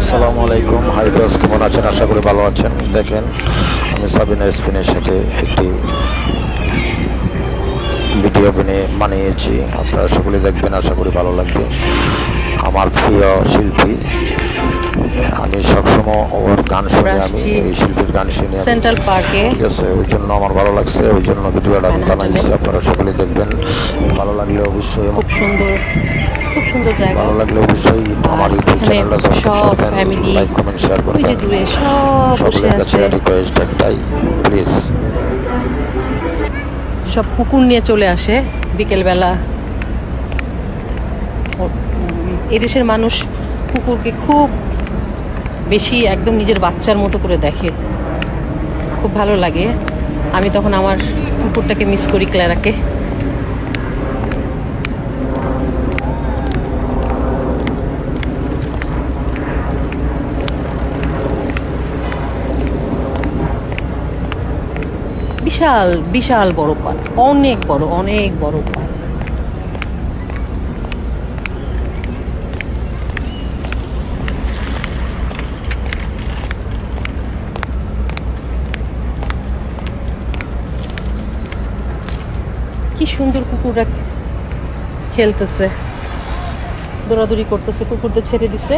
আসসালামু আলাইকুম, high Bros, কেমন আছেন? আশা করি ভালো আছেন। দেখেন, আমি সাবিনা স্পিনের সাথে একটি ভিডিও বানিয়েছি। আপনারা সকলে দেখবেন, আশা করি ভালো লাগবে। আমার প্রিয় শিল্পী, আমি সবসময় ওর গান শুনি, আমি এই শিল্পীর গান শুনি আমি, সেন্ট্রাল পার্কে। ঠিক আছে? ওই জন্য আমার ভালো লাগছে, ওই জন্য ভিডিওটা আমি বানাইছি। আপনারা সকলে দেখবেন, ভালো লাগলে অবশ্যই, খুব সুন্দর, খুব সুন্দর জায়গা। ভালো লাগলে অবশ্যই আমার ইউটিউব চ্যানেলটা সাবস্ক্রাইব সব করবেন, ফ্যামিলি, লাইক কমেন্ট শেয়ার ওই যে করবেন। দূরে সব বসে সকলের কাছে আছে। রিকোয়েস্ট একটাই, প্লিজ। সব কুকুর নিয়ে চলে আসে বিকেলবেলা। এদেশের মানুষ কুকুরকে খুব বেশি, একদম নিজের বাচ্চার মতো করে দেখে। খুব ভালো লাগে। আমি তখন আমার কুকুরটাকে মিস করি, ক্লারাকে। বিশাল বিশাল বড় পার্ক, অনেক বড়, অনেক বড় পার্ক। কি সুন্দর কুকুররা খেলতেছে, দৌড়াদৌড়ি করতেছে, কুকুরদের ছেড়ে দিছে।